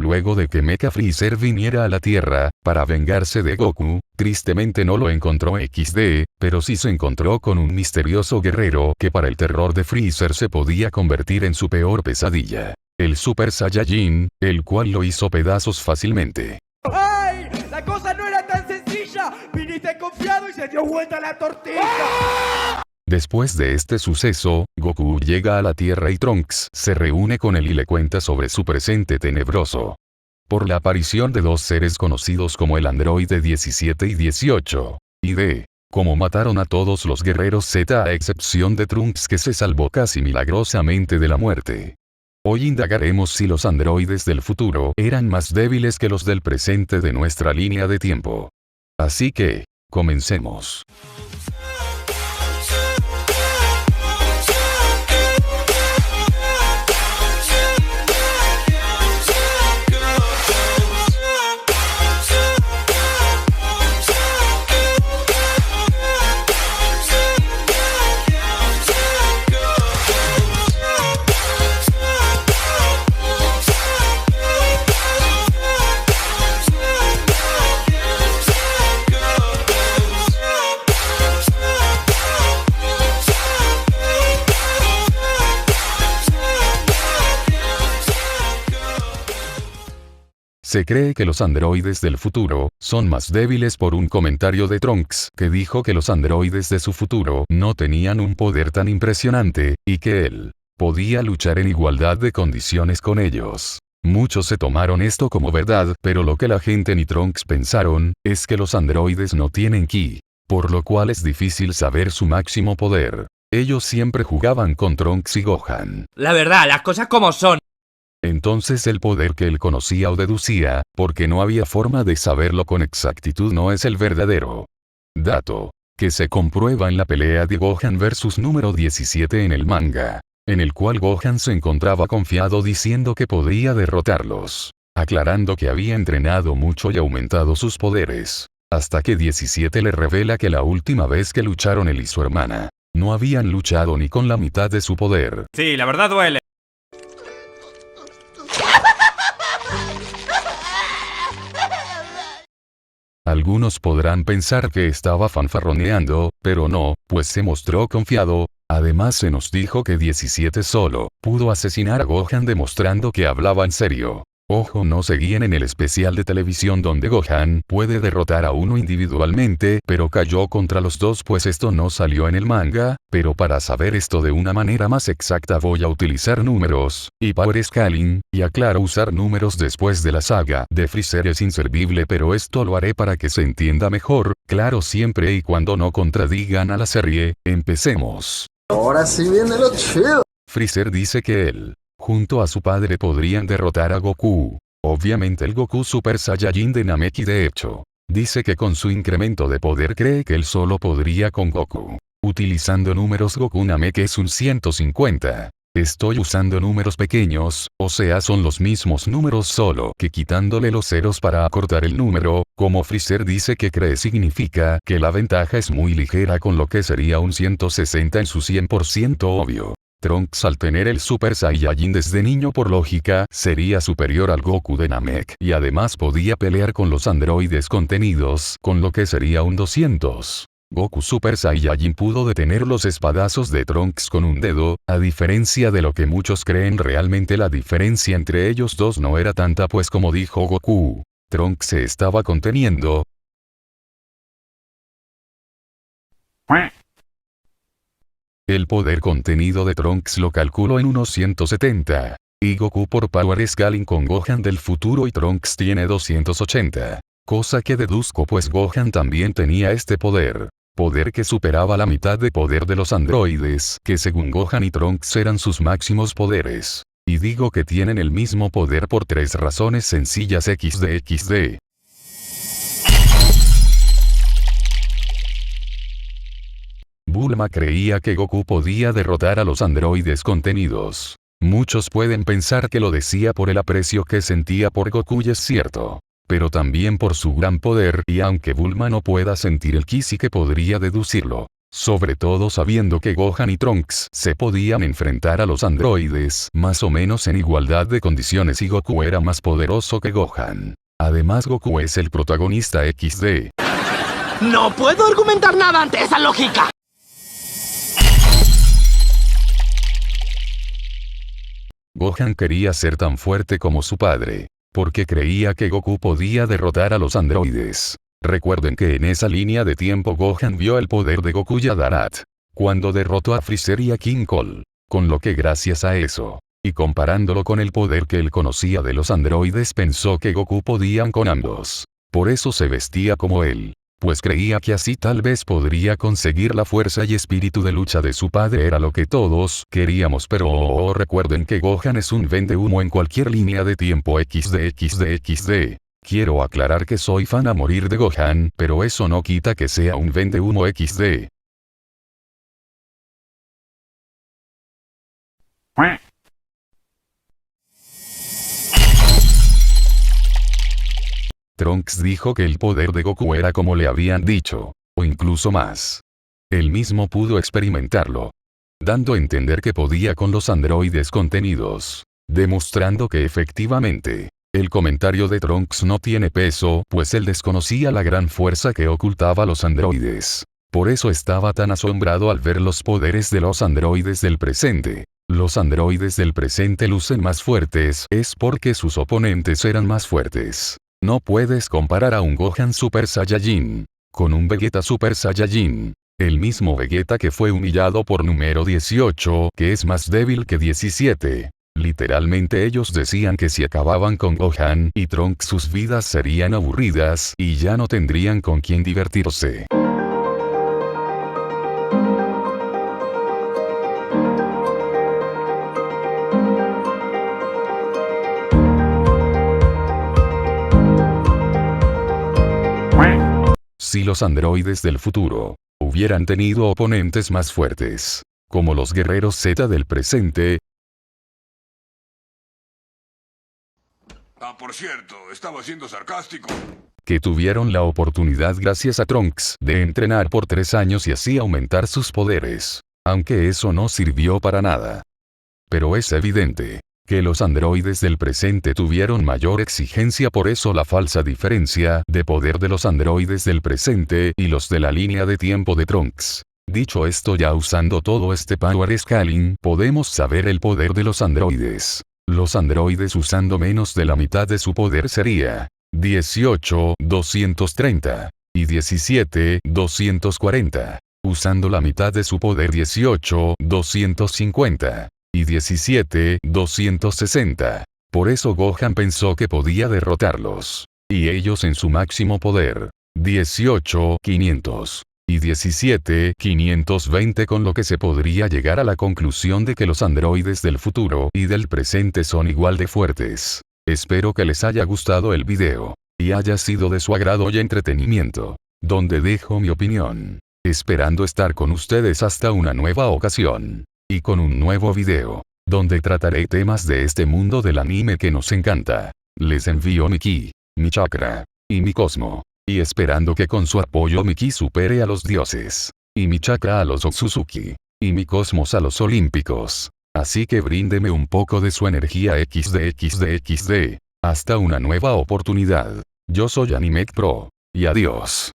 Luego de que Mecha Freezer viniera a la Tierra, para vengarse de Goku, tristemente no lo encontró XD, pero sí se encontró con un misterioso guerrero que para el terror de Freezer se podía convertir en su peor pesadilla. El Super Saiyajin, el cual lo hizo pedazos fácilmente. ¡Ay! La cosa no era tan sencilla. Viniste confiado y se dio vuelta la tortilla. Después de este suceso, Goku llega a la Tierra y Trunks se reúne con él y le cuenta sobre su presente tenebroso. Por la aparición de dos seres conocidos como el androide 17 y 18, y de cómo mataron a todos los guerreros Z a excepción de Trunks que se salvó casi milagrosamente de la muerte. Hoy indagaremos si los androides del futuro eran más débiles que los del presente de nuestra línea de tiempo. Así que, comencemos. Se cree que los androides del futuro son más débiles por un comentario de Trunks que dijo que los androides de su futuro no tenían un poder tan impresionante, y que él podía luchar en igualdad de condiciones con ellos. Muchos se tomaron esto como verdad, pero lo que la gente ni Trunks pensaron, es que los androides no tienen ki, por lo cual es difícil saber su máximo poder. Ellos siempre jugaban con Trunks y Gohan. La verdad, las cosas como son. Entonces el poder que él conocía o deducía, porque no había forma de saberlo con exactitud, no es el verdadero dato, que se comprueba en la pelea de Gohan vs número 17 en el manga, en el cual Gohan se encontraba confiado diciendo que podría derrotarlos, aclarando que había entrenado mucho y aumentado sus poderes, hasta que 17 le revela que la última vez que lucharon él y su hermana, no habían luchado ni con la mitad de su poder. Sí, la verdad duele. Algunos podrán pensar que estaba fanfarroneando, pero no, pues se mostró confiado. Además se nos dijo que 17 solo pudo asesinar a Gohan demostrando que hablaba en serio. Ojo, no seguían en el especial de televisión donde Gohan puede derrotar a uno individualmente, pero cayó contra los dos, pues esto no salió en el manga, pero para saber esto de una manera más exacta voy a utilizar números, y Power Scaling, y aclaro usar números después de la saga de Freezer es inservible, pero esto lo haré para que se entienda mejor, claro, siempre y cuando no contradigan a la serie. Empecemos. Ahora sí viene lo chido. Freezer dice que él junto a su padre podrían derrotar a Goku. Obviamente el Goku Super Saiyajin de Namek, y de hecho, dice que con su incremento de poder cree que él solo podría con Goku. Utilizando números Goku Namek es un 150. Estoy usando números pequeños, o sea son los mismos números solo que quitándole los ceros para acortar el número, como Freezer dice que cree significa que la ventaja es muy ligera, con lo que sería un 160 en su 100% obvio. Trunks al tener el Super Saiyajin desde niño por lógica sería superior al Goku de Namek y además podía pelear con los androides contenidos, con lo que sería un 200. Goku Super Saiyajin pudo detener los espadazos de Trunks con un dedo, a diferencia de lo que muchos creen. Realmente la diferencia entre ellos dos no era tanta, pues como dijo Goku, Trunks se estaba conteniendo. El poder contenido de Trunks lo calculó en unos 170. Y Goku por Power Scaling con Gohan del futuro y Trunks tiene 280. Cosa que deduzco pues Gohan también tenía este poder. Poder que superaba la mitad de poder de los androides, que según Gohan y Trunks eran sus máximos poderes. Y digo que tienen el mismo poder por tres razones sencillas XD. Bulma creía que Goku podía derrotar a los androides contenidos. Muchos pueden pensar que lo decía por el aprecio que sentía por Goku, y es cierto. Pero también por su gran poder, y aunque Bulma no pueda sentir el ki, sí que podría deducirlo. Sobre todo sabiendo que Gohan y Trunks se podían enfrentar a los androides más o menos en igualdad de condiciones y Goku era más poderoso que Gohan. Además Goku es el protagonista XD. No puedo argumentar nada ante esa lógica. Gohan quería ser tan fuerte como su padre, porque creía que Goku podía derrotar a los androides. Recuerden que en esa línea de tiempo Gohan vio el poder de Goku Yadarat, cuando derrotó a Freezer y a King Cole, con lo que gracias a eso, y comparándolo con el poder que él conocía de los androides pensó que Goku podía con ambos. Por eso se vestía como él, pues creía que así tal vez podría conseguir la fuerza y espíritu de lucha de su padre era lo que todos queríamos pero recuerden que Gohan es un vendehumo en cualquier línea de tiempo XD. Quiero aclarar que soy fan a morir de Gohan, pero eso no quita que sea un vendehumo XD. Trunks dijo que el poder de Goku era como le habían dicho, o incluso más. Él mismo pudo experimentarlo, dando a entender que podía con los androides contenidos, demostrando que efectivamente, el comentario de Trunks no tiene peso, pues él desconocía la gran fuerza que ocultaba los androides. Por eso estaba tan asombrado al ver los poderes de los androides del presente. Los androides del presente lucen más fuertes, es porque sus oponentes eran más fuertes. No puedes comparar a un Gohan Super Saiyajin con un Vegeta Super Saiyajin. El mismo Vegeta que fue humillado por número 18, que es más débil que 17. Literalmente ellos decían que si acababan con Gohan y Trunks sus vidas serían aburridas y ya no tendrían con quién divertirse. Si los androides del futuro hubieran tenido oponentes más fuertes, como los guerreros Z del presente. Por cierto, estaba siendo sarcástico. Que tuvieron la oportunidad gracias a Trunks de entrenar por 3 años y así aumentar sus poderes, aunque eso no sirvió para nada. Pero es evidente que los androides del presente tuvieron mayor exigencia, por eso la falsa diferencia de poder de los androides del presente y los de la línea de tiempo de Trunks. Dicho esto, ya usando todo este power scaling podemos saber el poder de los androides. Los androides usando menos de la mitad de su poder sería 18,230 y 17,240. Usando la mitad de su poder 18,250 y 17,260. Por eso Gohan pensó que podía derrotarlos. Y ellos en su máximo poder, 18,500 y 17,520, con lo que se podría llegar a la conclusión de que los androides del futuro y del presente son igual de fuertes. Espero que les haya gustado el video, y haya sido de su agrado y entretenimiento, donde dejo mi opinión, esperando estar con ustedes hasta una nueva ocasión, y con un nuevo video, donde trataré temas de este mundo del anime que nos encanta. Les envío mi ki, mi chakra, y mi cosmo. Y esperando que con su apoyo mi ki supere a los dioses, y mi chakra a los Otsutsuki, y mi cosmos a los olímpicos. Así que bríndeme un poco de su energía XD. Hasta una nueva oportunidad. Yo soy Animec Pro. Y adiós.